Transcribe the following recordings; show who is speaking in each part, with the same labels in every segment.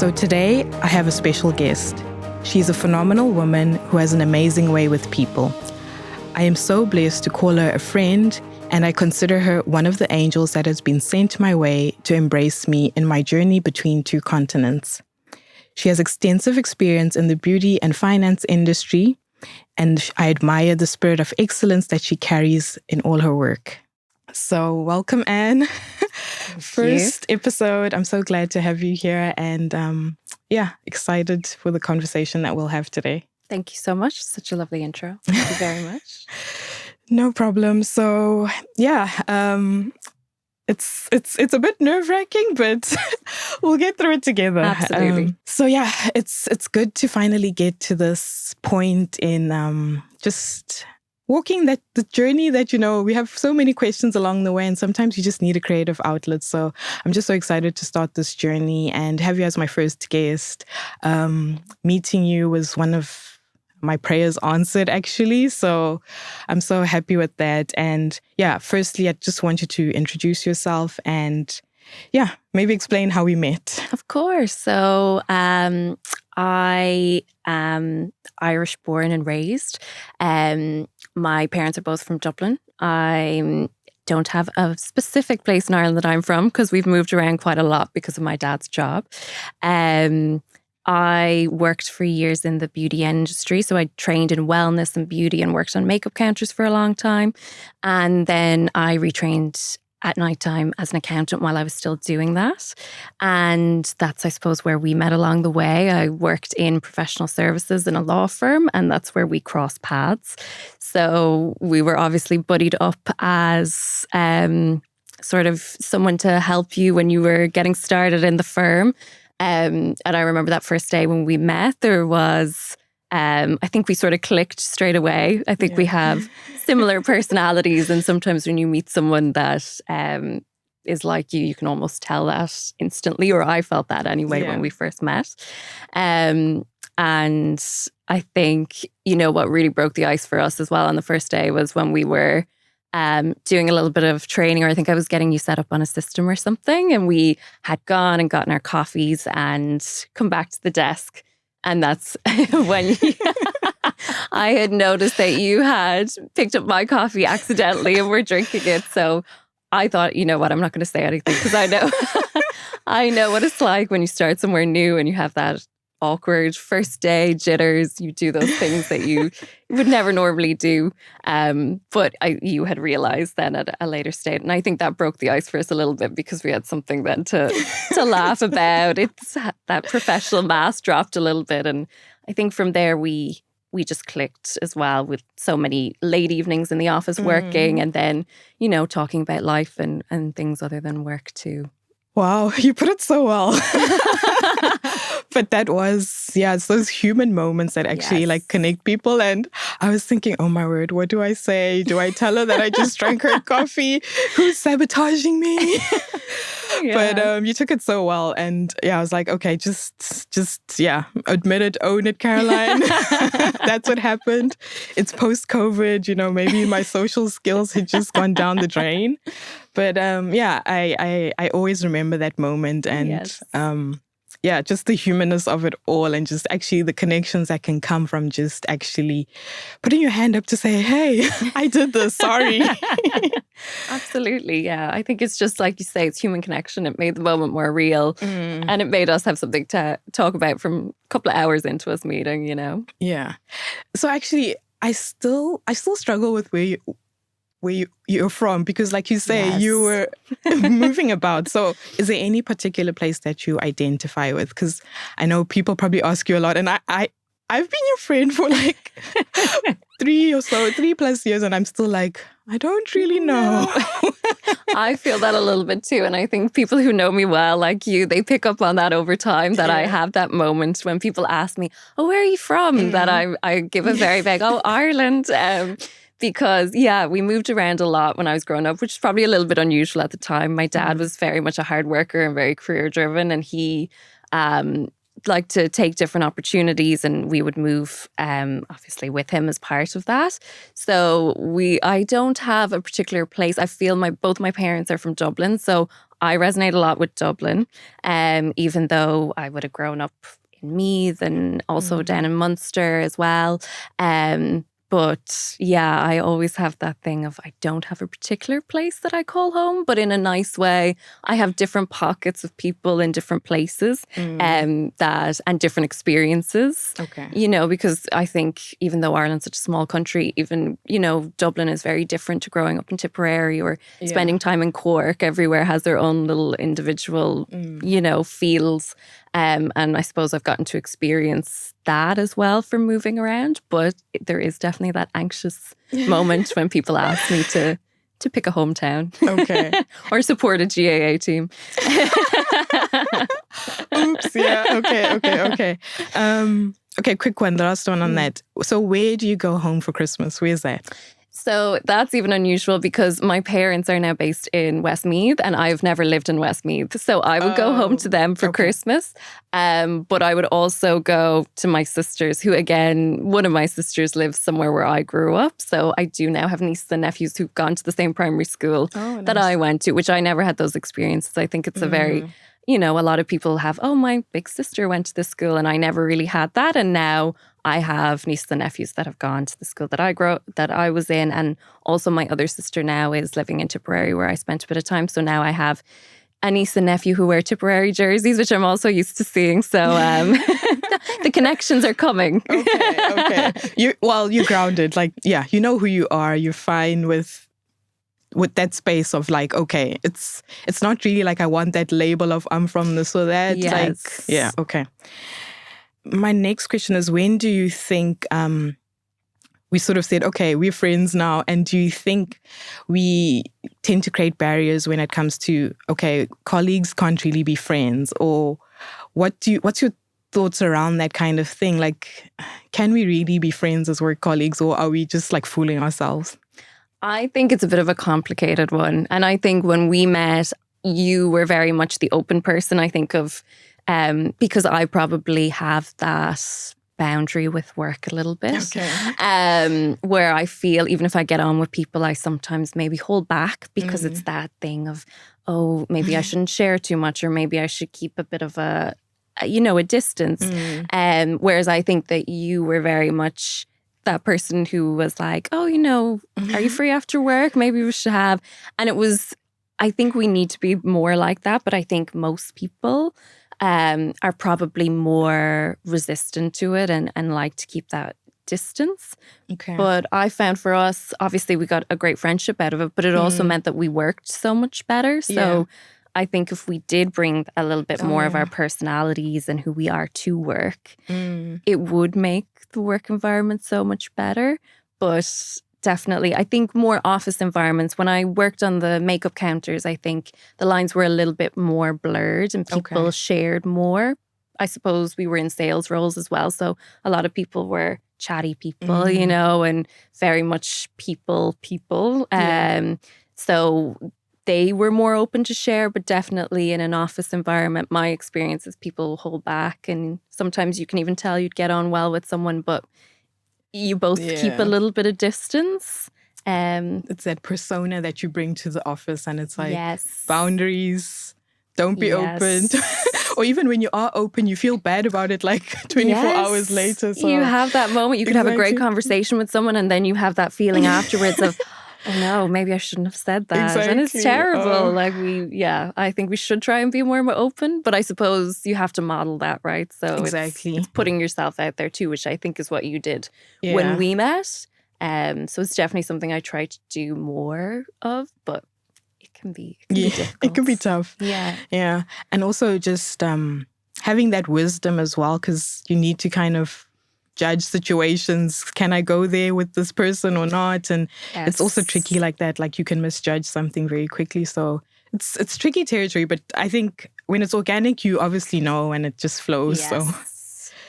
Speaker 1: So today, I have a special guest. She's a phenomenal woman who has an amazing way with people. I am so blessed to call her a friend, and I consider her one of the angels that has been sent my way to embrace me in my journey between two continents. She has extensive experience in the beauty and finance industry, and I admire the spirit of excellence that she carries in all her work. So welcome, Anne. First episode. I'm so glad to have you here, and excited for the conversation that we'll have today.
Speaker 2: Thank you so much. Such a lovely intro. Thank you very much.
Speaker 1: No problem. So it's a bit nerve-wracking, but we'll get through it together.
Speaker 2: Absolutely.
Speaker 1: It's good to finally get to this point in just walking the journey that, we have so many questions along the way, and sometimes you just need a creative outlet. So I'm just so excited to start this journey and have you as my first guest. Meeting you was one of my prayers answered, actually. So I'm so happy with that. And firstly, I just want you to introduce yourself and maybe explain how we met.
Speaker 2: Of course. So I am Irish born and raised. My parents are both from Dublin. I don't have a specific place in Ireland that I'm from because we've moved around quite a lot because of my dad's job. I worked for years in the beauty industry. So I trained in wellness and beauty and worked on makeup counters for a long time. And then I retrained at nighttime as an accountant while I was still doing that. And that's, I suppose, where we met along the way. I worked in professional services in a law firm, and that's where we crossed paths. So we were obviously buddied up as sort of someone to help you when you were getting started in the firm. And I remember that first day when we met, there was, I think we sort of clicked straight away. I think we have similar personalities. And sometimes when you meet someone that is like you can almost tell that instantly, or I felt that anyway when we first met. And I think, what really broke the ice for us as well on the first day was when we were doing a little bit of training, or I think I was getting you set up on a system or something, and we had gone and gotten our coffees and come back to the desk. And that's when I had noticed that you had picked up my coffee accidentally and were drinking it. So I thought, you know what, I'm not going to say anything because I know I know what it's like when you start somewhere new and you have that awkward first day jitters. You do those things that you would never normally do. But you had realized then at a later stage. And I think that broke the ice for us a little bit because we had something then to laugh about. It's that professional mask dropped a little bit. And I think from there we just clicked as well, with so many late evenings in the office working and then, talking about life and things other than work too.
Speaker 1: Wow, you put it so well. But that was, it's those human moments that actually connect people. And I was thinking, oh my word, what do I say? Do I tell her that I just drank her coffee? Who's sabotaging me? But you took it so well. And I was like, okay, just admit it, own it, Caroline. That's what happened. It's post-COVID, maybe my social skills had just gone down the drain. But I always remember that moment and just the humanness of it all, and just actually the connections that can come from just actually putting your hand up to say, hey, I did this, sorry.
Speaker 2: Absolutely, yeah. I think it's just like you say, it's human connection. It made the moment more real and it made us have something to talk about from a couple of hours into us meeting,
Speaker 1: Yeah. So actually, I still struggle with where you're from, because like you say, you were moving about. So is there any particular place that you identify with? Because I know people probably ask you a lot, and I've been your friend for like 3+ years, and I'm still like, I don't really know.
Speaker 2: No. I feel that a little bit too. And I think people who know me well, like you, they pick up on that over time, that I have that moment when people ask me, oh, where are you from? That I give a very vague, Ireland. Because, we moved around a lot when I was growing up, which is probably a little bit unusual at the time. My dad was very much a hard worker and very career driven, and he liked to take different opportunities, and we would move obviously with him as part of that. So I don't have a particular place. I feel both my parents are from Dublin, so I resonate a lot with Dublin, even though I would have grown up in Meath and also down in Munster as well. But yeah, I always have that thing of I don't have a particular place that I call home, but in a nice way. I have different pockets of people in different places and different experiences.
Speaker 1: Okay.
Speaker 2: You know, because I think even though Ireland's such a small country, even, you know, Dublin is very different to growing up in Tipperary or spending time in Cork. Everywhere has their own little individual, you know, feels. And I suppose I've gotten to experience that as well from moving around. But there is definitely that anxious moment when people ask me to pick a hometown.
Speaker 1: Okay.
Speaker 2: Or support a GAA team.
Speaker 1: Oops. Yeah. Okay. Okay, quick one. The last one on that. So where do you go home for Christmas? Where's that?
Speaker 2: So that's even unusual because my parents are now based in Westmeath and I've never lived in Westmeath. So I would go home to them for Christmas. But I would also go to my sisters, who again, one of my sisters lives somewhere where I grew up. So I do now have nieces and nephews who've gone to the same primary school that I went to, which I never had those experiences. I think it's a very, you know, a lot of people have, oh, my big sister went to this school and I never really had that. And now I have nieces and nephews that have gone to the school that I was in. And also my other sister now is living in Tipperary where I spent a bit of time. So now I have a niece and nephew who wear Tipperary jerseys, which I'm also used to seeing. So the connections are coming.
Speaker 1: Okay. You're grounded. Like, yeah, you know who you are. You're fine with that space of like, okay, it's not really like I want that label of I'm from this or that.
Speaker 2: Yes.
Speaker 1: Like, yeah, okay. My next question is, when do you think we sort of said, okay, we're friends now, and do you think we tend to create barriers when it comes to, okay, colleagues can't really be friends? Or what's your thoughts around that kind of thing? Like, can we really be friends as work colleagues, or are we just like fooling ourselves?
Speaker 2: I think it's a bit of a complicated one. And I think when we met, you were very much the open person, I think of, because I probably have that boundary with work a little bit.
Speaker 1: Okay.
Speaker 2: Where I feel even if I get on with people, I sometimes maybe hold back because it's that thing of, oh, maybe I shouldn't share too much, or maybe I should keep a bit of a distance. Whereas I think that you were very much that person who was like, oh, are you free after work? Maybe we should have. And it was, I think we need to be more like that. But I think most people are probably more resistant to it and like to keep that distance.
Speaker 1: Okay.
Speaker 2: But I found for us, obviously we got a great friendship out of it, but it also meant that we worked so much better. So I think if we did bring a little bit more of our personalities and who we are to work, it would make the work environment so much better. But definitely, I think more office environments. When I worked on the makeup counters, I think the lines were a little bit more blurred and people shared more. I suppose we were in sales roles as well. So a lot of people were chatty people, and very much people. So they were more open to share, but definitely in an office environment, my experience is people hold back, and sometimes you can even tell you'd get on well with someone, but you both keep a little bit of distance.
Speaker 1: It's that persona that you bring to the office, and it's like boundaries, don't be open. Or even when you are open, you feel bad about it like 24 hours later. So
Speaker 2: you have that moment, you could have a great conversation with someone, and then you have that feeling afterwards of, oh no, maybe I shouldn't have said that. And it's terrible. I think we should try and be more open, but I suppose you have to model that, right? So it's putting yourself out there too, which I think is what you did when we met. So it's definitely something I try to do more of, but it can be difficult.
Speaker 1: It can be tough.
Speaker 2: Yeah.
Speaker 1: And also just having that wisdom as well, because you need to kind of judge situations. Can I go there with this person or not? And it's also tricky like that. Like you can misjudge something very quickly. So it's tricky territory. But I think when it's organic, you obviously know and it just flows.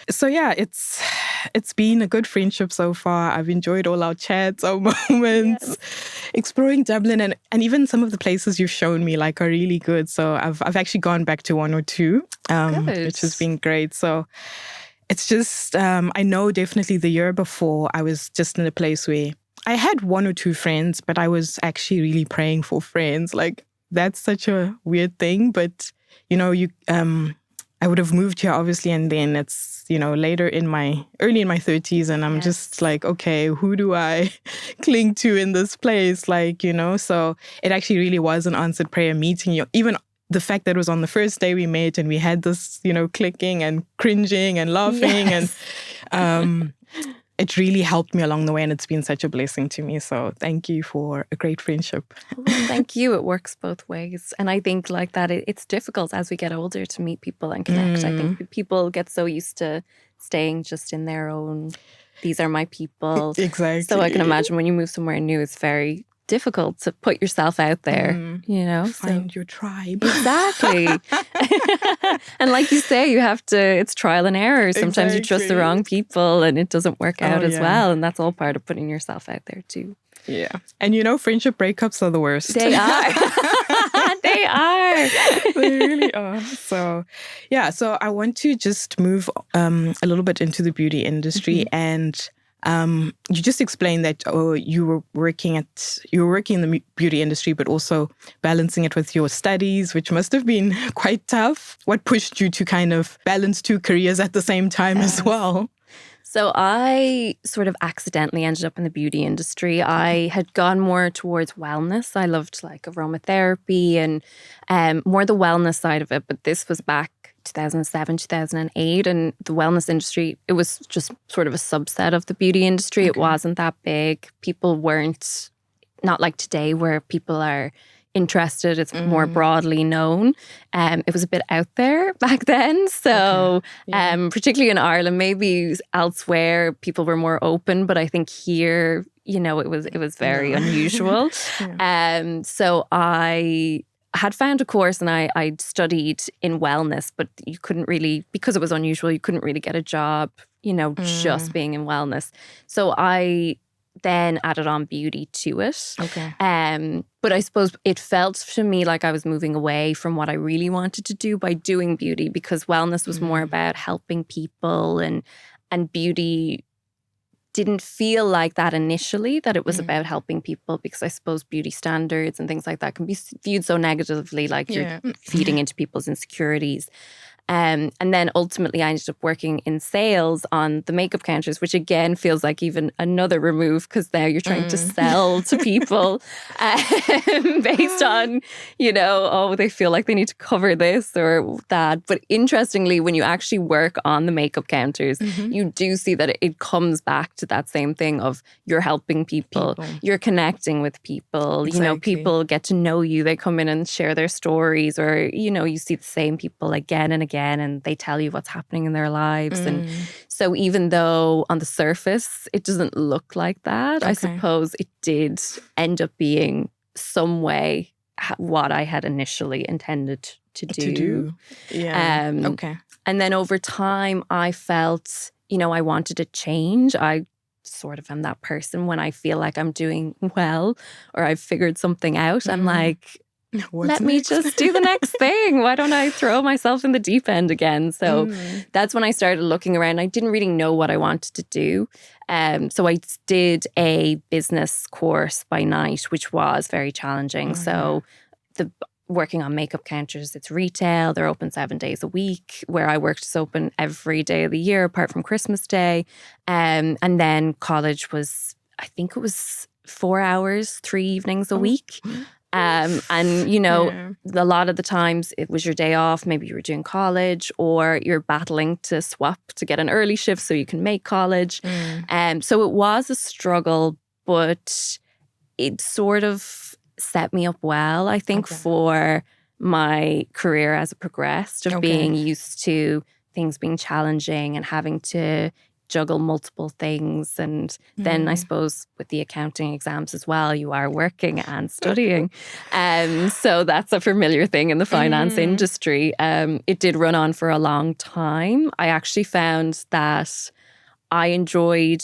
Speaker 1: So yeah, it's been a good friendship so far. I've enjoyed all our chats, our moments, exploring Dublin, and even some of the places you've shown me like are really good. So I've actually gone back to one or two, which has been great. So it's just, I know definitely the year before I was just in a place where I had one or two friends, but I was actually really praying for friends. Like that's such a weird thing. But, I would have moved here obviously, and then it's, early in my 30s, and I'm just like, okay, who do I cling to in this place? So it actually really was an answered prayer meeting you. Even the fact that it was on the first day we met and we had this, clicking and cringing and laughing and it really helped me along the way, and it's been such a blessing to me. So thank you for a great friendship.
Speaker 2: Well, thank you. It works both ways. And I think like that, it's difficult as we get older to meet people and connect. I think people get so used to staying just in their own, these are my people.
Speaker 1: Exactly.
Speaker 2: So I can imagine when you move somewhere new, it's very difficult to put yourself out there,
Speaker 1: Find your tribe.
Speaker 2: Exactly. And like you say, it's trial and error. Sometimes you trust the wrong people and it doesn't work out as well. And that's all part of putting yourself out there too.
Speaker 1: Yeah. And friendship breakups are the worst.
Speaker 2: They are. They are.
Speaker 1: They really are. So, so I want to just move a little bit into the beauty industry and you just explained that you were working in the beauty industry, but also balancing it with your studies, which must have been quite tough. What pushed you to kind of balance two careers at the same time as well?
Speaker 2: So I sort of accidentally ended up in the beauty industry. I had gone more towards wellness. I loved like aromatherapy and more the wellness side of it. But this was back 2007, 2008. And the wellness industry, it was just sort of a subset of the beauty industry. It wasn't that big. People weren't, not like today where people are interested. It's more broadly known. It was a bit out there back then. So particularly in Ireland, maybe elsewhere, people were more open. But I think here, it was very unusual. So I had found a course and I'd studied in wellness, but you couldn't really, because it was unusual, you couldn't really get a job, just being in wellness. So I then added on beauty to it. But I suppose it felt to me like I was moving away from what I really wanted to do by doing beauty, because wellness was more about helping people and beauty didn't feel like that initially, that it was about helping people, because I suppose beauty standards and things like that can be viewed so negatively, like you're feeding into people's insecurities. And then ultimately I ended up working in sales on the makeup counters, which again feels like even another remove, because now you're trying to sell to people based on, they feel like they need to cover this or that. But interestingly, when you actually work on the makeup counters, you do see that it comes back to that same thing of you're helping people. You're connecting with people.
Speaker 1: Exactly.
Speaker 2: People get to know you. They come in and share their stories, or, you see the same people again and again, and they tell you what's happening in their lives. And so even though on the surface it doesn't look like that, I suppose it did end up being some way what I had initially intended to do. And then over time I felt, I wanted to change. I sort of am that person when I feel like I'm doing well or I've figured something out. I'm like, let me just do the next thing. Why don't I throw myself in the deep end again? So that's when I started looking around. I didn't really know what I wanted to do. So I did a business course by night, which was very challenging. So working on makeup counters, it's retail. They're open 7 days a week. Where I worked is open every day of the year apart from Christmas Day. And then college was, I think it was 4 hours, 3 evenings a week. And, a lot of the times it was your day off. Maybe you were doing college or you're battling to swap to get an early shift so you can make college. So it was a struggle, but it sort of set me up well, I think, for my career as it progressed, of being used to things being challenging and having to juggle multiple things. And then I suppose with the accounting exams as well, you are working and studying. So that's a familiar thing in the finance industry. It did run on for a long time. I actually found that I enjoyed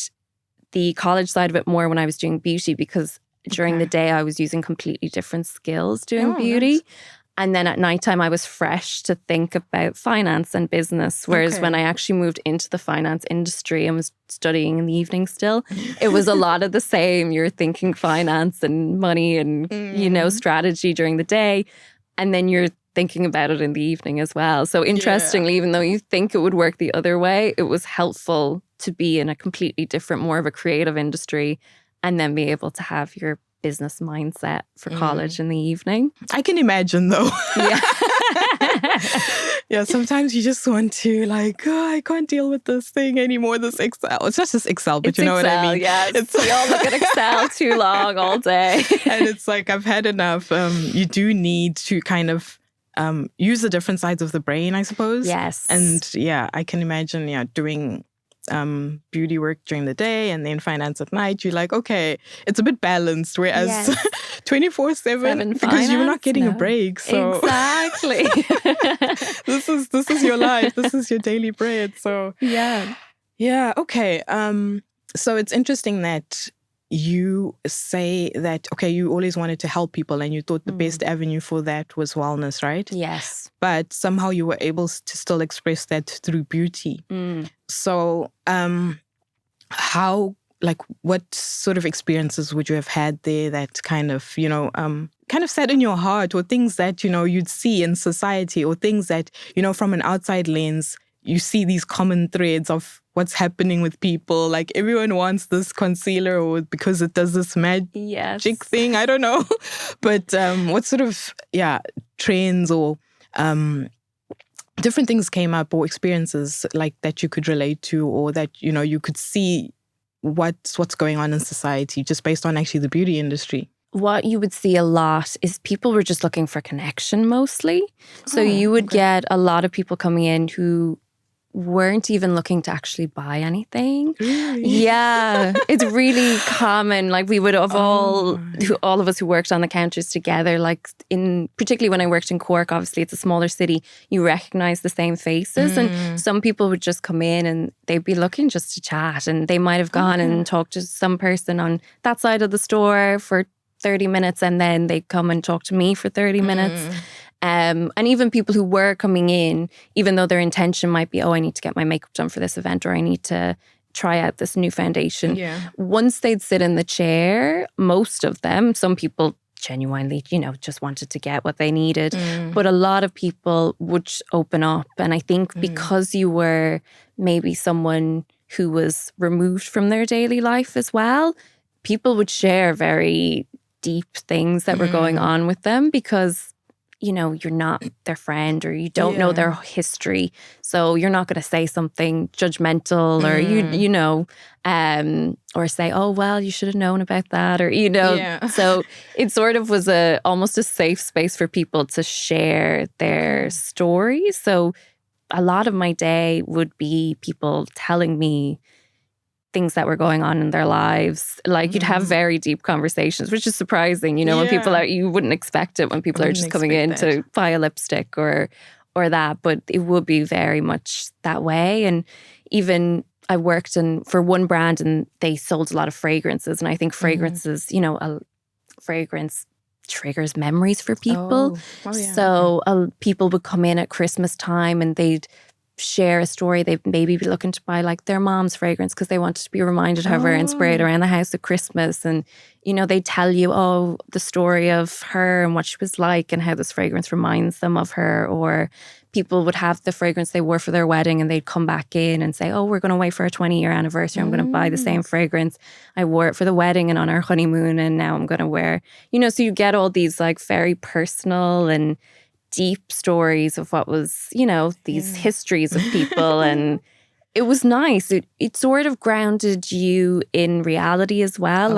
Speaker 2: the college side of it more when I was doing beauty, because during the day I was using completely different skills doing beauty. And then at nighttime, I was fresh to think about finance and business. Whereas when I actually moved into the finance industry and was studying in the evening still, it was a lot of the same. You're thinking finance and money and, strategy during the day. And then you're thinking about it in the evening as well. So interestingly, even though you think it would work the other way, it was helpful to be in a completely different, more of a creative industry and then be able to have your business mindset for college in the evening.
Speaker 1: I can imagine though.
Speaker 2: Yeah.
Speaker 1: Yeah, sometimes you just want to I can't deal with this thing anymore, this Excel. It's just this Excel, but
Speaker 2: It's
Speaker 1: you know
Speaker 2: Excel,
Speaker 1: what I mean?
Speaker 2: Yes. We all look at Excel too long all day.
Speaker 1: And it's like, I've had enough. You do need to kind of use the different sides of the brain, I suppose.
Speaker 2: Yes.
Speaker 1: And yeah, I can imagine, doing beauty work during the day and then finance at night. You're like, okay, it's a bit balanced. Whereas 24/7, because you're not getting a break. So
Speaker 2: exactly.
Speaker 1: this is your life. This is your daily bread. So yeah. Okay. So it's interesting that you say that, okay, you always wanted to help people and you thought the best avenue for that was wellness, right?
Speaker 2: Yes.
Speaker 1: But somehow you were able to still express that through beauty. So what sort of experiences would you have had there that kind of, kind of sat in your heart, or things that, you'd see in society, or things that, from an outside lens, you see these common threads of what's happening with people. Like everyone wants this concealer or because it does this magic thing. I don't know. But what sort of, trends or different things came up, or experiences like that you could relate to, or that, you could see what's going on in society just based on actually the beauty industry?
Speaker 2: What you would see a lot is people were just looking for connection mostly. So you would get a lot of people coming in who weren't even looking to actually buy anything.
Speaker 1: Really?
Speaker 2: Yeah, it's really common. Like we would have all of us who worked on the counters together, like particularly when I worked in Cork, obviously it's a smaller city, you recognize the same faces. And some people would just come in and they'd be looking just to chat, and they might have gone and talked to some person on that side of the store for 30 minutes, and then they'd come and talk to me for 30 minutes. And even people who were coming in, even though their intention might be, I need to get my makeup done for this event, or I need to try out this new foundation. Yeah. Once they'd sit in the chair, most of them, some people genuinely, just wanted to get what they needed. But a lot of people would open up. And I think because you were maybe someone who was removed from their daily life as well, people would share very deep things that were going on with them, because you're not their friend, or you don't know their history. So you're not going to say something judgmental, or, or say, oh, well, you should have known about that, or, So it sort of was almost a safe space for people to share their stories. So a lot of my day would be people telling me things that were going on in their lives. Like you'd have very deep conversations, which is surprising, when people are, you wouldn't expect it when people are just coming in to buy a lipstick or that, but it would be very much that way. And even I worked for one brand and they sold a lot of fragrances. And I think fragrances, a fragrance triggers memories for people. So people would come in at Christmas time and they'd share a story. They'd maybe be looking to buy like their mom's fragrance because they wanted to be reminded of her and spray it around the house at Christmas. And, they tell you, the story of her and what she was like and how this fragrance reminds them of her. Or people would have the fragrance they wore for their wedding and they'd come back in and say, we're going to wait for our 20-year anniversary. I'm going to buy the same fragrance. I wore it for the wedding and on our honeymoon, and now I'm going to wear, so you get all these like very personal and deep stories of what was, these histories of people. And it was nice. It sort of grounded you in reality as well.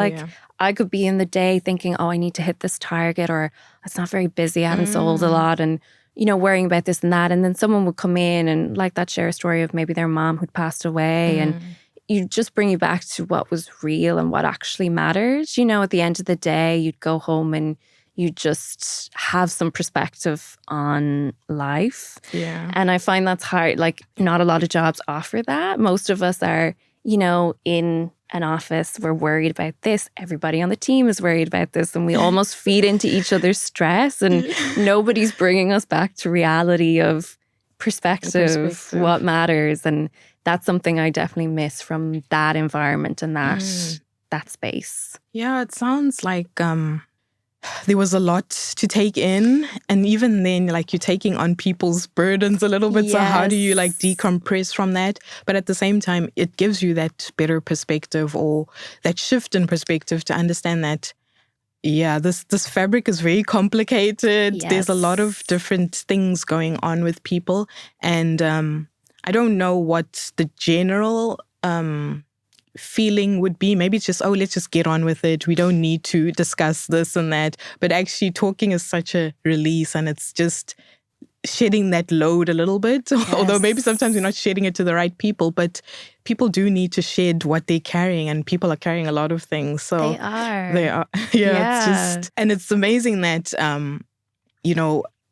Speaker 2: I could be in the day thinking, I need to hit this target, or it's not very busy, I haven't sold a lot, and, worrying about this and that. And then someone would come in and like that, share a story of maybe their mom who'd passed away. And you just bring you back to what was real and what actually mattered. At the end of the day, you'd go home and you just have some perspective on life. Yeah. And I find that's hard. Like, not a lot of jobs offer that. Most of us are in an office, we're worried about this. Everybody on the team is worried about this. And we almost feed into each other's stress. And nobody's bringing us back to reality of perspective, what matters. And that's something I definitely miss from that environment and that space.
Speaker 1: Yeah, it sounds like there was a lot to take in. And even then, like, you're taking on people's burdens a little bit. Yes. So how do you like decompress from that? But at the same time, it gives you that better perspective or that shift in perspective to understand that, yeah, this fabric is very complicated. Yes. There's a lot of different things going on with people. And I don't know what the general feeling would be. Maybe it's just, let's just get on with it. We don't need to discuss this and that. But actually talking is such a release, and it's just shedding that load a little bit. Yes. Although maybe sometimes you're not shedding it to the right people, but people do need to shed what they're carrying, and people are carrying a lot of things. So
Speaker 2: they are.
Speaker 1: Yeah. It's just, and it's amazing that,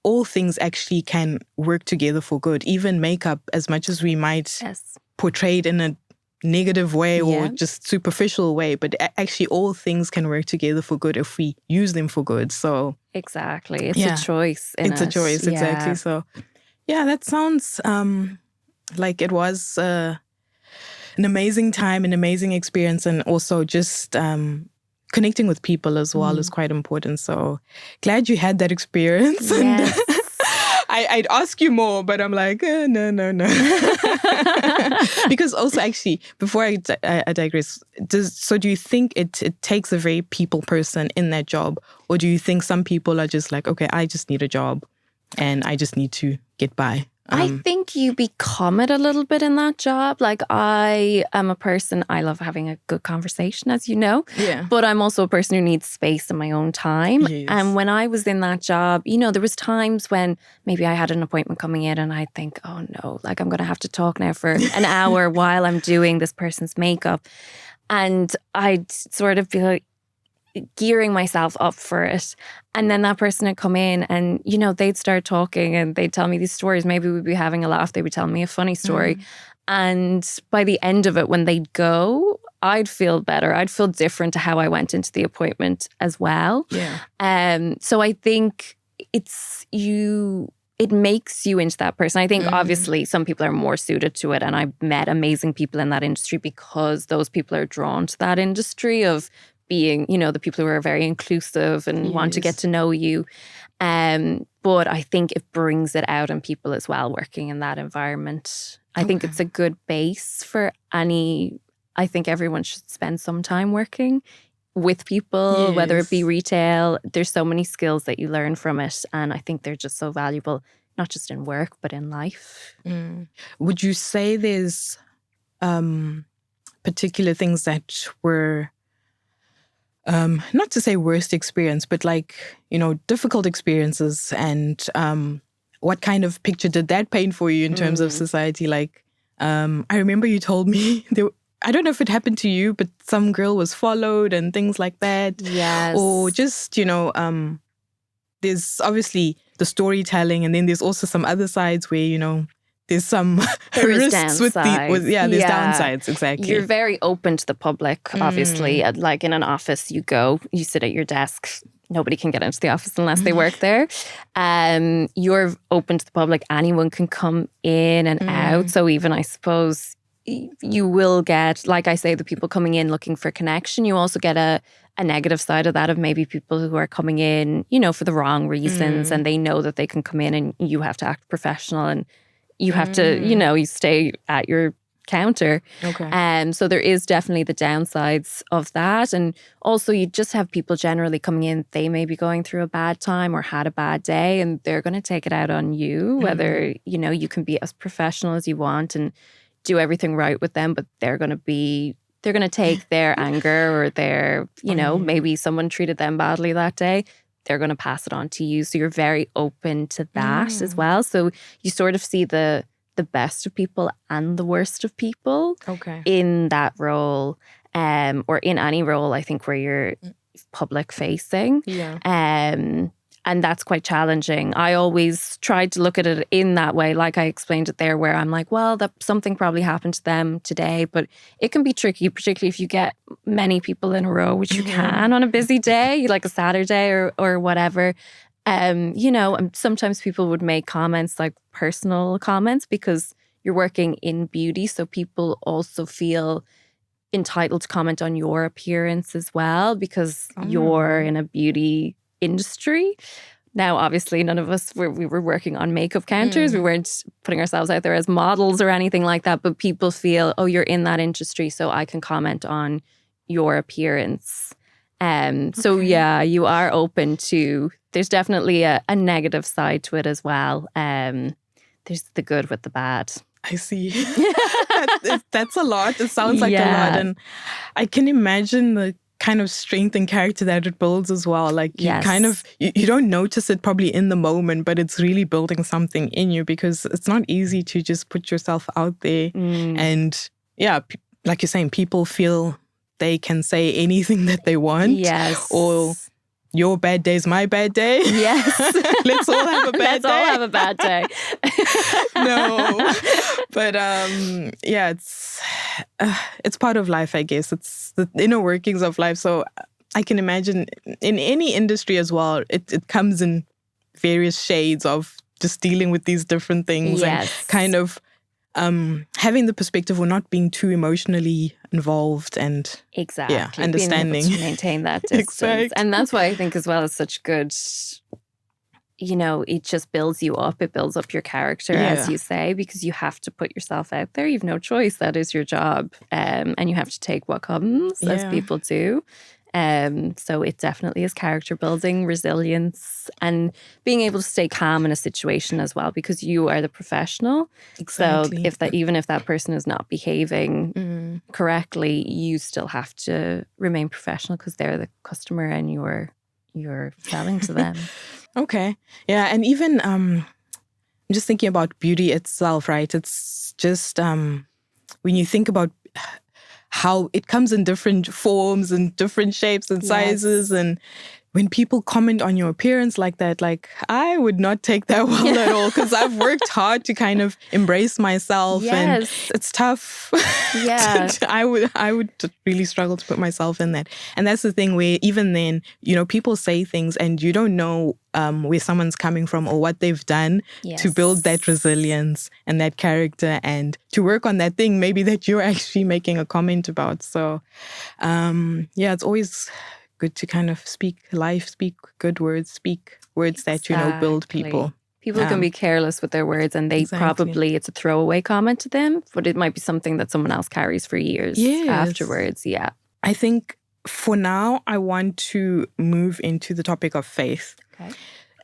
Speaker 1: all things actually can work together for good. Even makeup, as much as we might portray it in a negative way or just superficial way, but actually all things can work together for good if we use them for good. So
Speaker 2: exactly, it's a choice.
Speaker 1: It's a choice, exactly. So that sounds like it was an amazing time, an amazing experience, and also just connecting with people as well is quite important. So glad you had that experience.
Speaker 2: Yes.
Speaker 1: I'd ask you more, but I'm like, no. Because also, actually, before I digress, do you think it takes a very people person in that job? Or do you think some people are just like, okay, I just need a job and I just need to get by?
Speaker 2: I think you become it a little bit in that job. Like, I am a person, I love having a good conversation, as you know.
Speaker 1: Yeah.
Speaker 2: But I'm also a person who needs space in my own time.
Speaker 1: Yes.
Speaker 2: And when I was in that job, there was times when maybe I had an appointment coming in and I'd think, oh no, like I'm going to have to talk now for an hour while I'm doing this person's makeup. And I'd sort of be like, gearing myself up for it. And then that person would come in and, they'd start talking and they'd tell me these stories. Maybe we'd be having a laugh. They would tell me a funny story. And by the end of it, when they'd go, I'd feel better. I'd feel different to how I went into the appointment as well.
Speaker 1: Yeah.
Speaker 2: So I think it makes you into that person. I think obviously some people are more suited to it. And I've met amazing people in that industry because those people are drawn to that industry of being, the people who are very inclusive and want to get to know you. But I think it brings it out in people as well, working in that environment. I think it's a good base for I think everyone should spend some time working with people, whether it be retail. There's so many skills that you learn from it. And I think they're just so valuable, not just in work, but in life.
Speaker 1: Would you say there's particular things that were not to say worst experience, but like, difficult experiences, and what kind of picture did that paint for you in terms of society? Like, I remember you told me, I don't know if it happened to you, but some girl was followed and things like that.
Speaker 2: Yes.
Speaker 1: Or just, there's obviously the storytelling, and then there's also some other sides where, there's some risks with there's downsides, exactly.
Speaker 2: You're very open to the public, obviously. Like in an office, you sit at your desk. Nobody can get into the office unless they work there. You're open to the public. Anyone can come in and out. So even, I suppose, you will get, like I say, the people coming in looking for connection. You also get a negative side of that, of maybe people who are coming in, for the wrong reasons, and they know that they can come in and you have to act professional and you have to, you stay at your counter.
Speaker 1: Okay.
Speaker 2: So there is definitely the downsides of that. And also you just have people generally coming in, they may be going through a bad time or had a bad day, and they're going to take it out on you, whether, you can be as professional as you want and do everything right with them, but they're going to take their anger or their, maybe someone treated them badly that day. They're going to pass it on to you. So you're very open to that as well. So you sort of see the best of people and the worst of people in that role, or in any role, I think, where you're public facing.
Speaker 1: Yeah.
Speaker 2: And that's quite challenging. I always tried to look at it in that way, like I explained it there, where I'm like, well, that something probably happened to them today, but it can be tricky, particularly if you get many people in a row, which you can on a busy day, like a Saturday or whatever. Sometimes people would make comments like personal comments because you're working in beauty, so people also feel entitled to comment on your appearance as well because you're in a beauty industry. Now, obviously, none of us we were working on makeup counters. We weren't putting ourselves out there as models or anything like that. But people feel, oh, you're in that industry, so I can comment on your appearance. So yeah, you are open to. There's definitely a negative side to it as well. There's the good with the bad.
Speaker 1: I see. That's a lot. It sounds like a lot, and I can imagine the kind of strength and character that it builds as well. Like you you don't notice it probably in the moment, but it's really building something in you because it's not easy to just put yourself out there. And like you're saying, people feel they can say anything that they want.
Speaker 2: Yes.
Speaker 1: Or your bad day is my bad day.
Speaker 2: Yes.
Speaker 1: Let's all have a bad day.
Speaker 2: Let's all have a bad day.
Speaker 1: No. But it's part of life, I guess. It's the inner workings of life. So I can imagine in any industry as well, it comes in various shades of just dealing with these different things and kind of having the perspective or not being too emotionally involved and understanding.
Speaker 2: Being able to maintain that distance. And that's why I think as well it's such good, it just builds you up. It builds up your character, as you say, because you have to put yourself out there. You've no choice. That is your job. And you have to take what comes, as people do. So it definitely is character building, resilience, and being able to stay calm in a situation as well, because you are the professional.
Speaker 1: Exactly.
Speaker 2: So even if that person is not behaving correctly, you still have to remain professional because they're the customer and you're selling to them.
Speaker 1: Okay. Yeah. And even I'm just thinking about beauty itself, right? It's just when you think about how it comes in different forms and different shapes and sizes. And when people comment on your appearance like that, like I would not take that well at all because I've worked hard to kind of embrace myself and it's tough.
Speaker 2: Yeah.
Speaker 1: I would really struggle to put myself in that. And that's the thing where even then, people say things and you don't know where someone's coming from or what they've done to build that resilience and that character and to work on that thing maybe that you're actually making a comment about. So it's always good to kind of speak life, speak good words, speak words that, build people.
Speaker 2: People can be careless with their words and they probably, it's a throwaway comment to them, but it might be something that someone else carries for years afterwards. Yeah.
Speaker 1: I think for now, I want to move into the topic of faith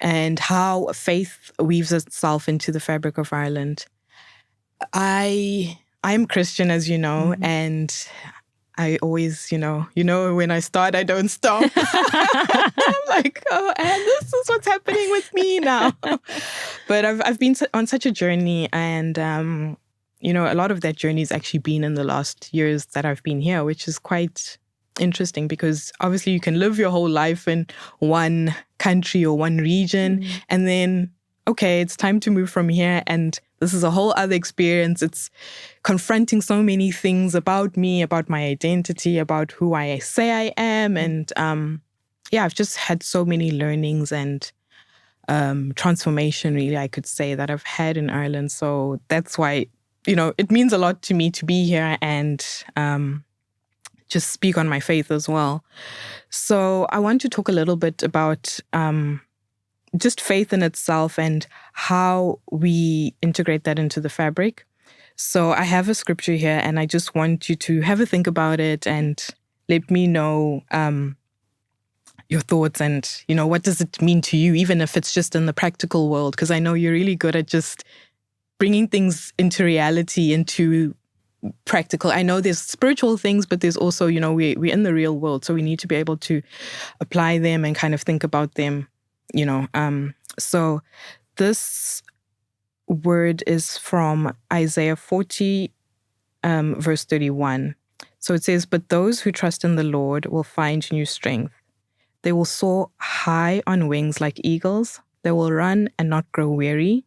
Speaker 1: and how faith weaves itself into the fabric of Ireland. I am Christian, as you know, and I always, when I start, I don't stop. I'm like, and this is what's happening with me now. But I've been on such a journey and, a lot of that journey has actually been in the last years that I've been here, which is quite interesting because obviously you can live your whole life in one country or one region and then, okay, it's time to move from here and this is a whole other experience. It's confronting so many things about me, about my identity, about who I say I am. And I've just had so many learnings and transformation, really, I could say, that I've had in Ireland. So that's why, it means a lot to me to be here and just speak on my faith as well. So I want to talk a little bit about just faith in itself and how we integrate that into the fabric. So I have a scripture here and I just want you to have a think about it and let me know your thoughts and, what does it mean to you, even if it's just in the practical world, because I know you're really good at just bringing things into reality, into practical. I know there's spiritual things, but there's also, we're in the real world, so we need to be able to apply them and kind of think about them. So this word is from Isaiah 40, verse 31. So it says, "But those who trust in the Lord will find new strength. They will soar high on wings like eagles. They will run and not grow weary.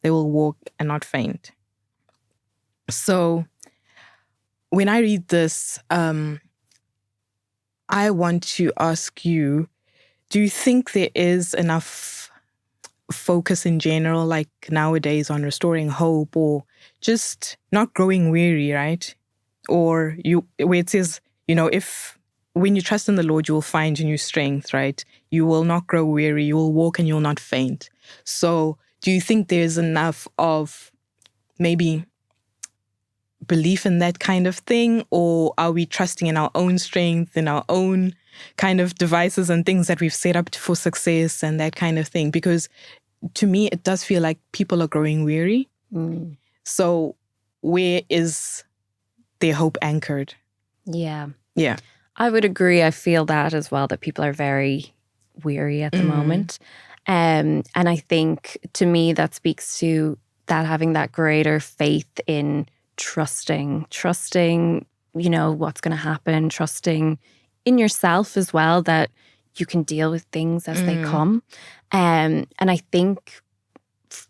Speaker 1: They will walk and not faint. So when I read this, I want to ask you, do you think there is enough focus in general, like nowadays, on restoring hope or just not growing weary, right? Or where it says, when you trust in the Lord, you will find new strength, right? You will not grow weary, you will walk and you will not faint. So do you think there's enough of maybe belief in that kind of thing? Or are we trusting in our own strength, in our own kind of devices and things that we've set up for success and that kind of thing? Because to me, it does feel like people are growing weary. So where is their hope anchored?
Speaker 2: Yeah.
Speaker 1: Yeah.
Speaker 2: I would agree. I feel that as well, that people are very weary at the moment. And I think, to me, that speaks to that having that greater faith in trusting, what's going to happen, trusting in yourself as well, that you can deal with things as they come. And I think,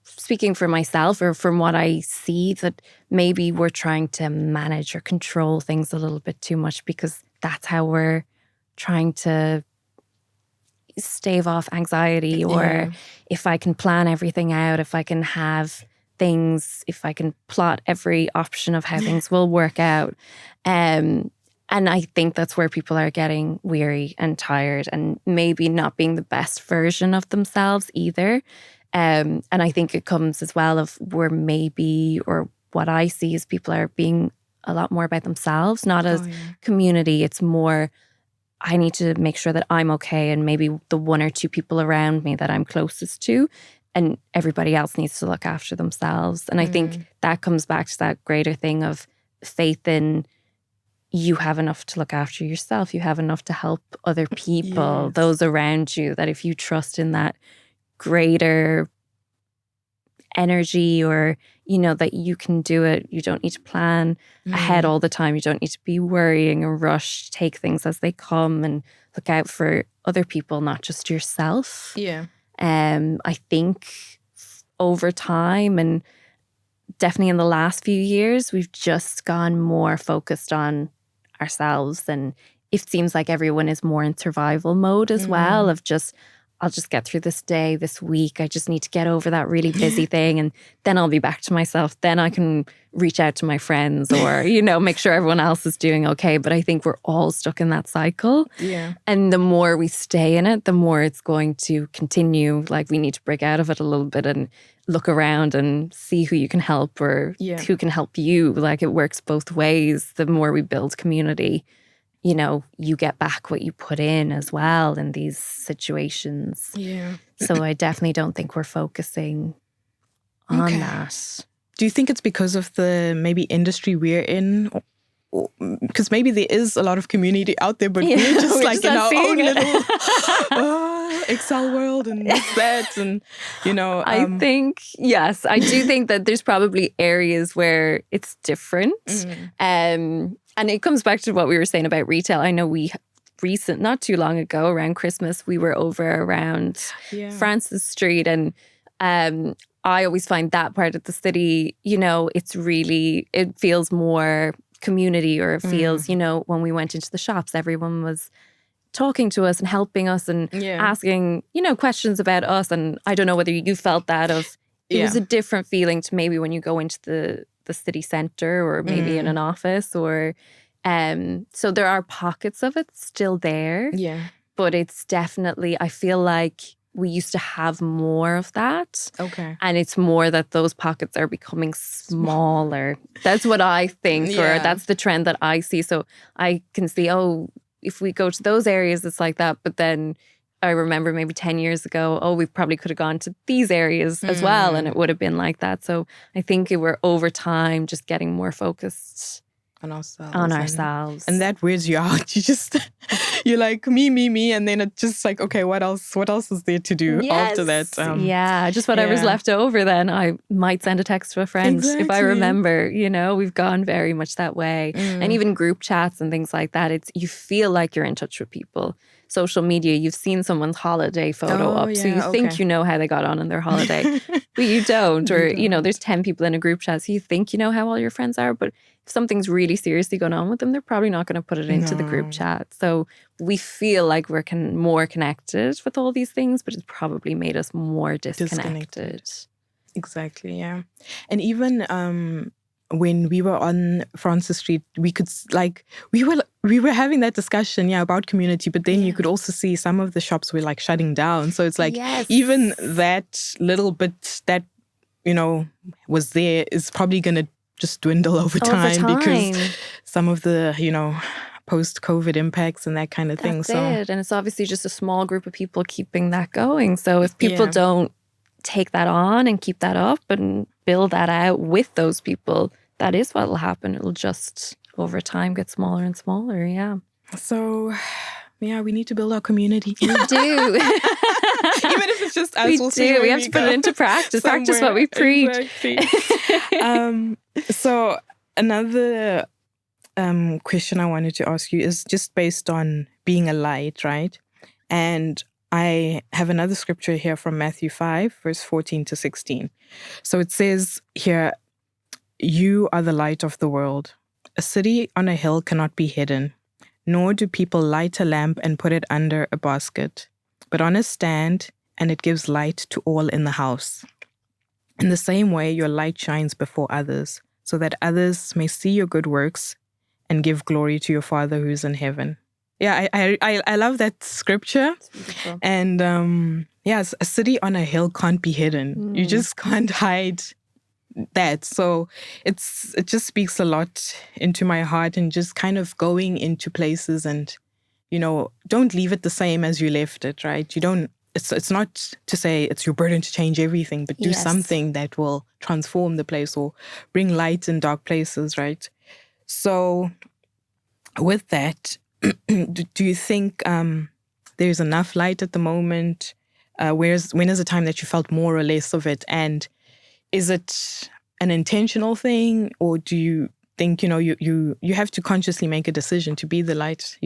Speaker 2: speaking for myself or from what I see, that maybe we're trying to manage or control things a little bit too much, because that's how we're trying to stave off anxiety. Or if I can plan everything out, if I can have things, if I can plot every option of how things will work out. And I think that's where people are getting weary and tired and maybe not being the best version of themselves either. And I think it comes as well of where maybe, or what I see is people are being a lot more about themselves, not as community. It's more, I need to make sure that I'm okay, and maybe the one or two people around me that I'm closest to, and everybody else needs to look after themselves. And I think that comes back to that greater thing of faith in, you have enough to look after yourself. You have enough to help other people, those around you, that if you trust in that greater energy, or that you can do it. You don't need to plan ahead all the time. You don't need to be worrying or rush. Take things as they come and look out for other people, not just yourself. I think over time, and definitely in the last few years, we've just gone more focused on ourselves, and it seems like everyone is more in survival mode as well, of just, I'll just get through this day, this week. I just need to get over that really busy thing, and then I'll be back to myself. Then I can reach out to my friends, or, make sure everyone else is doing okay. But I think we're all stuck in that cycle. And the more we stay in it, the more it's going to continue. Like, we need to break out of it a little bit and look around and see who you can help, or who can help you. Like, it works both ways. The more we build community, you get back what you put in as well in these situations. So I definitely don't think we're focusing on that.
Speaker 1: Do you think it's because of the maybe industry we're in? Because maybe there is a lot of community out there, but we're just like in our own little Excel world and that, and
Speaker 2: I think, yes, I do think that there's probably areas where it's different. And it comes back to what we were saying about retail. I know not too long ago, around Christmas, we were over around Francis Street, and I always find that part of the city, it feels more community, or it feels, when we went into the shops, everyone was talking to us and helping us and asking, questions about us. And I don't know whether you felt that it was a different feeling to maybe when you go into the city centre, or maybe in an office, or so there are pockets of it still there. But it's definitely, I feel like we used to have more of that. And it's more that those pockets are becoming smaller. That's what I think, or that's the trend that I see. So I can see, if we go to those areas, it's like that. But then I remember maybe 10 years ago, we probably could have gone to these areas as well, and it would have been like that. So I think we're over time just getting more focused
Speaker 1: on ourselves. And that weirds you out. You're like, me. And then it's just like, okay, what else is there to do after that?
Speaker 2: Just whatever's left over, then I might send a text to a friend if I remember. We've gone very much that way. And even group chats and things like that, you feel like you're in touch with people. social media, you've seen someone's holiday photo up. So you think you know how they got on their holiday, but you don't. Or, there's 10 people in a group chat, so you think you know how all your friends are. But if something's really seriously going on with them, they're probably not going to put it into the group chat. So we feel like we're more connected with all these things, but it's probably made us more disconnected.
Speaker 1: Exactly, yeah. And even when we were on Francis Street, we could we were having that discussion, about community, but then you could also see some of the shops were like shutting down. So it's like even that little bit that, was there is probably going to just dwindle over time because some of the, post-COVID impacts and that kind of thing.
Speaker 2: And it's obviously just a small group of people keeping that going. So if people don't take that on and keep that up and build that out with those people, that is what will happen. It'll just over time get smaller and smaller. Yeah.
Speaker 1: So, we need to build our community.
Speaker 2: We do.
Speaker 1: Even if it's just us, we'll see.
Speaker 2: We have to put it into practice.
Speaker 1: Somewhere.
Speaker 2: Practice what we preach.
Speaker 1: Exactly. So another question I wanted to ask you is just based on being a light, right? And I have another scripture here from Matthew 5, verse 14 to 16. So it says here, "You are the light of the world. A city on a hill cannot be hidden, nor do people light a lamp and put it under a basket, but on a stand, and it gives light to all in the house. In the same way, your light shines before others, so that others may see your good works and give glory to your Father who's in heaven." Yeah, I love that scripture. And a city on a hill can't be hidden. You just can't hide that. So it just speaks a lot into my heart, and just kind of going into places and, don't leave it the same as you left it, right? You don't, it's not to say it's your burden to change everything, but do something that will transform the place or bring light in dark places, right? So with that, do you think there's enough light at the moment? When is the time that you felt more or less of it? And is it an intentional thing, or do you think, you have to consciously make a decision to be the light,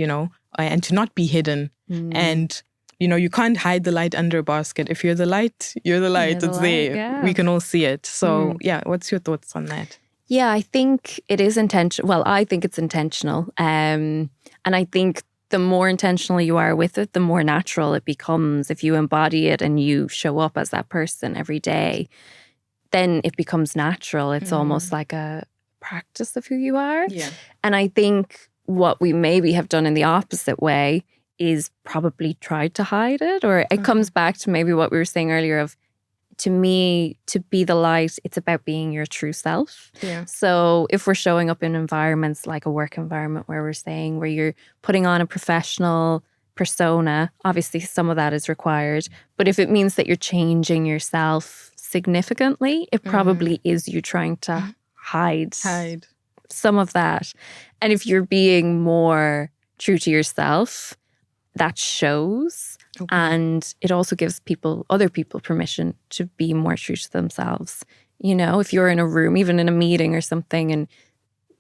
Speaker 1: and to not be hidden? And, you can't hide the light under a basket. If you're the light, you're the light. It's there. Yeah. We can all see it. So, what's your thoughts on that?
Speaker 2: Yeah, I think it is intentional. Well, I think it's intentional. And I think the more intentional you are with it, the more natural it becomes. If you embody it and you show up as that person every day, then it becomes natural. It's almost like a practice of who you are.
Speaker 1: Yeah.
Speaker 2: And I think what we maybe have done in the opposite way is probably tried to hide it. Or it comes back to maybe what we were saying earlier of, to me, to be the light, it's about being your true self.
Speaker 1: Yeah.
Speaker 2: So if we're showing up in environments like a work environment where you're putting on a professional persona, obviously some of that is required. But if it means that you're changing yourself significantly, it probably is you trying to hide some of that. And if you're being more true to yourself, that shows. Okay. And it also gives other people permission to be more true to themselves. If you're in a room, even in a meeting or something, and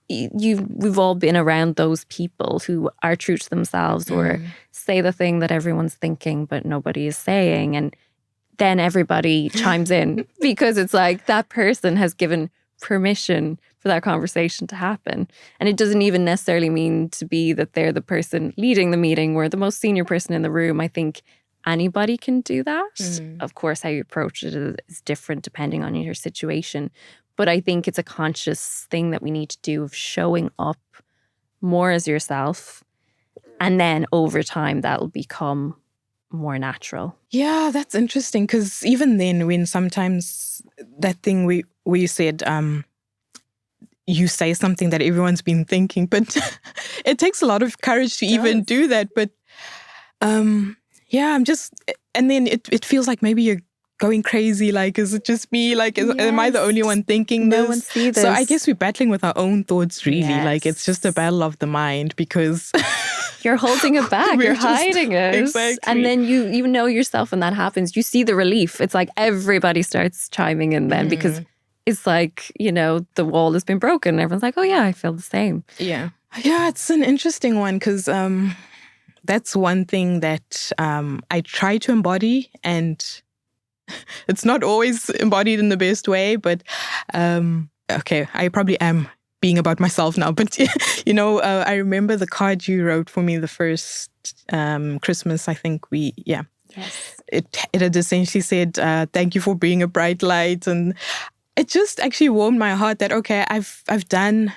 Speaker 2: we've all been around those people who are true to themselves or say the thing that everyone's thinking but nobody is saying, and then everybody chimes in because it's like that person has given permission for that conversation to happen. And it doesn't even necessarily mean to be that they're the person leading the meeting or the most senior person in the room. I think anybody can do that. Of course, how you approach it is different depending on your situation. But I think it's a conscious thing that we need to do of showing up more as yourself. And then over time, that'll become more natural.
Speaker 1: Yeah, that's interesting. Because even then, when sometimes that thing we said, you say something that everyone's been thinking, but it takes a lot of courage to even do that. But I'm just, and then it feels like maybe you're going crazy. Like, is it just me? Like, am I the only one thinking this?
Speaker 2: No one sees this.
Speaker 1: So I guess we're battling with our own thoughts, really. Yes. Like, it's just a battle of the mind because
Speaker 2: you're holding it back. You're hiding it.
Speaker 1: Exactly.
Speaker 2: And then you know yourself when that happens. You see the relief. It's like everybody starts chiming in then because it's like, the wall has been broken. Everyone's like, oh yeah, I feel the same.
Speaker 1: Yeah. Yeah, it's an interesting one because that's one thing that I try to embody, and it's not always embodied in the best way, but okay, I probably am being about myself now. But, I remember the card you wrote for me the first Christmas, I think
Speaker 2: Yes.
Speaker 1: It had essentially said, thank you for being a bright light. And it just actually warmed my heart that, okay, I've done,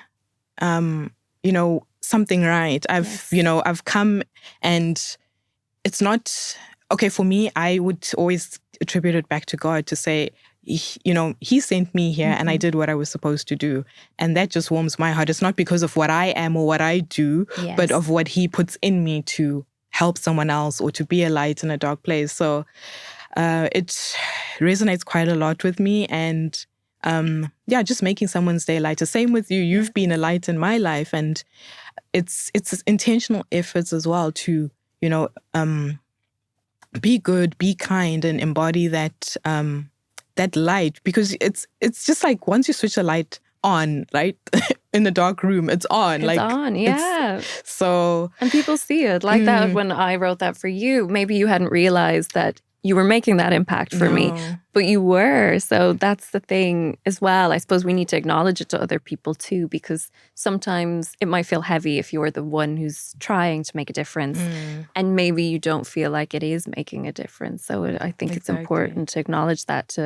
Speaker 1: something right. I've come, and it's not, okay, for me, I would always attribute it back to God to say, he sent me here and I did what I was supposed to do. And that just warms my heart. It's not because of what I am or what I do, but of what he puts in me to help someone else or to be a light in a dark place. So it resonates quite a lot with me. And just making someone's day lighter. Same with you. You've been a light in my life. And it's intentional efforts as well to, be good, be kind, and embody that that light, because it's just like once you switch a light on, right, in the dark room, it's on.
Speaker 2: It's on, yeah. And people see it like that. When I wrote that for you, maybe you hadn't realized that you were making that impact for me, but you were. So that's the thing as well. I suppose we need to acknowledge it to other people too, because sometimes it might feel heavy if you're the one who's trying to make a difference and maybe you don't feel like it is making a difference. So I think it's important to acknowledge that,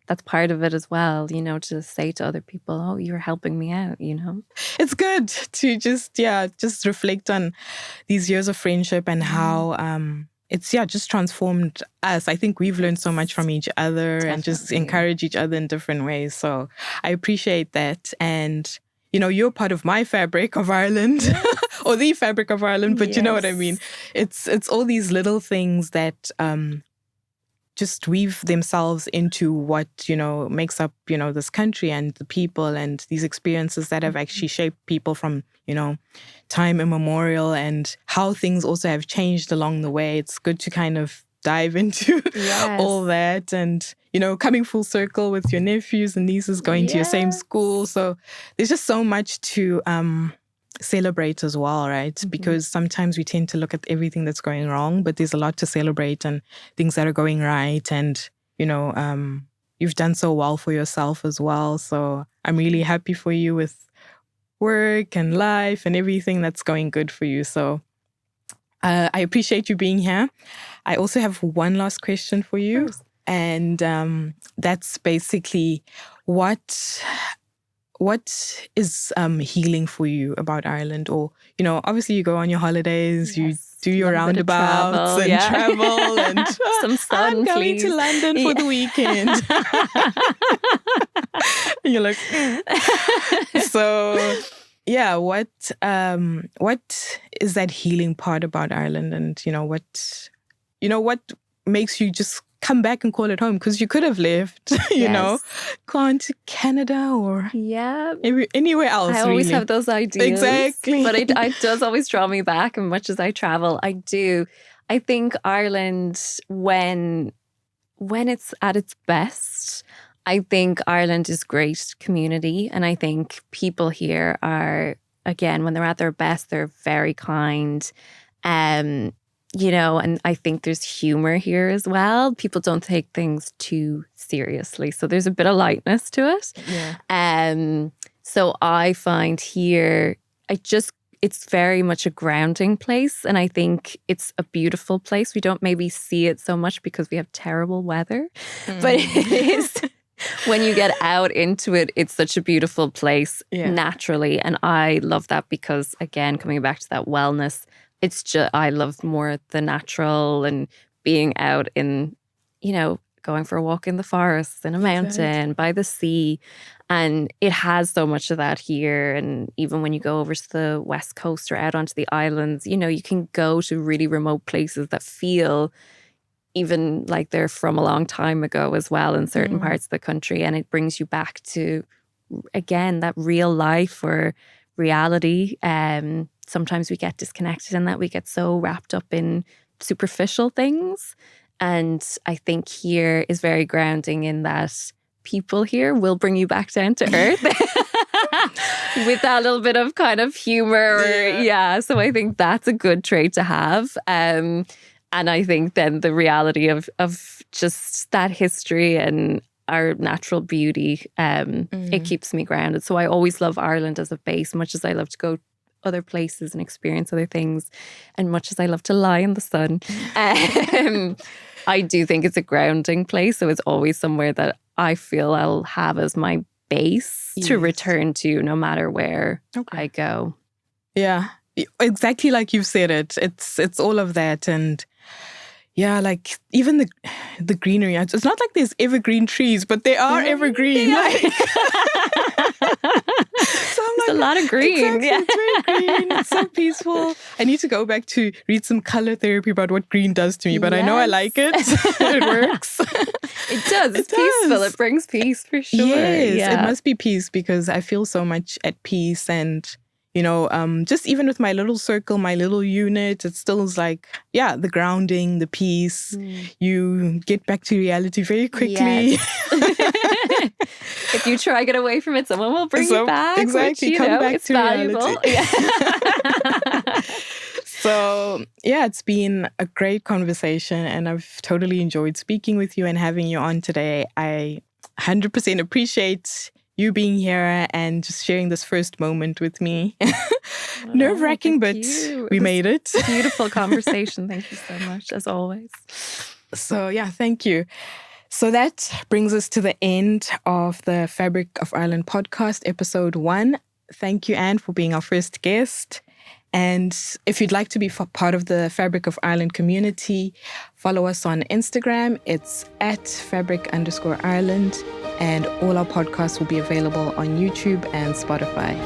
Speaker 2: that's part of it as well, to say to other people, oh, you're helping me out,
Speaker 1: It's good to just reflect on these years of friendship and how it's just transformed us. I think we've learned so much from each other. Definitely. And just encourage each other in different ways. So I appreciate that. And, you're part of my fabric of Ireland or the fabric of Ireland, but you know what I mean? It's all these little things that just weave themselves into what, makes up, this country and the people and these experiences that have actually shaped people from, time immemorial, and how things also have changed along the way. It's good to kind of dive into all that, and, coming full circle with your nephews and nieces going to your same school. So there's just so much to celebrate as well, right? Because sometimes we tend to look at everything that's going wrong, but there's a lot to celebrate and things that are going right. And, you've done so well for yourself as well. So I'm really happy for you with work and life and everything that's going good for you. So I appreciate you being here. I also have one last question for you. And that's basically what is healing for you about Ireland? Or, obviously you go on your holidays, you do your roundabouts and travel and
Speaker 2: some sun,
Speaker 1: I'm going to London for the weekend. And you're like, So, what is that healing part about Ireland? And, what makes you just come back and call it home? Because you could have left, gone to Canada or anywhere else.
Speaker 2: I always have those ideas.
Speaker 1: Exactly.
Speaker 2: But it does always draw me back. And much as I travel, I do. I think Ireland, when it's at its best, I think Ireland is great community. And I think people here are, again, when they're at their best, they're very kind. And I think there's humor here as well. People don't take things too seriously. So there's a bit of lightness to it. Yeah. So I find here, it's very much a grounding place. And I think it's a beautiful place. We don't maybe see it so much because we have terrible weather. But it is, when you get out into it, it's such a beautiful place naturally. And I love that because, again, coming back to that wellness, it's just, I love more the natural and being out in, going for a walk in the forest, in a mountain, by the sea. And it has so much of that here. And even when you go over to the West Coast or out onto the islands, you can go to really remote places that feel even like they're from a long time ago as well in certain parts of the country. And it brings you back to, again, that real life or reality. Sometimes we get disconnected in that. We get so wrapped up in superficial things. And I think here is very grounding in that people here will bring you back down to earth. with that little bit of kind of humor. Yeah. So I think that's a good trait to have. And I think then the reality of just that history and our natural beauty, it keeps me grounded. So I always love Ireland as a base, much as I love to go other places and experience other things, and much as I love to lie in the sun. I do think it's a grounding place. So it's always somewhere that I feel I'll have as my base to return to no matter where I go.
Speaker 1: Yeah, exactly like you've said it. It's all of that. And yeah, like even the greenery. It's not like there's evergreen trees, but they are evergreen. Like, so I'm
Speaker 2: a lot of green.
Speaker 1: Exactly, it's very green. It's so peaceful. I need to go back to read some color therapy about what green does to me, but I know I like it. It works.
Speaker 2: It does. It's peaceful. It brings peace for sure.
Speaker 1: Yes, it must be peace, because I feel so much at peace. And just even with my little circle, my little unit, it still is like, the grounding, the peace. You get back to reality very quickly. Yes.
Speaker 2: If you try to get away from it, someone will bring you back.
Speaker 1: Exactly,
Speaker 2: which,
Speaker 1: come back
Speaker 2: it's
Speaker 1: to
Speaker 2: valuable.
Speaker 1: Reality. So, it's been a great conversation, and I've totally enjoyed speaking with you and having you on today. I 100% appreciate you being here and just sharing this first moment with me. Nerve-wracking, but we made it.
Speaker 2: Beautiful conversation. Thank you so much, as always.
Speaker 1: So, thank you. So that brings us to the end of the Fabric of Ireland podcast, episode 1. Thank you, Anne, for being our first guest. And if you'd like to be part of the Fabric of Ireland community, follow us on Instagram. It's @fabric_Ireland. And all our podcasts will be available on YouTube and Spotify.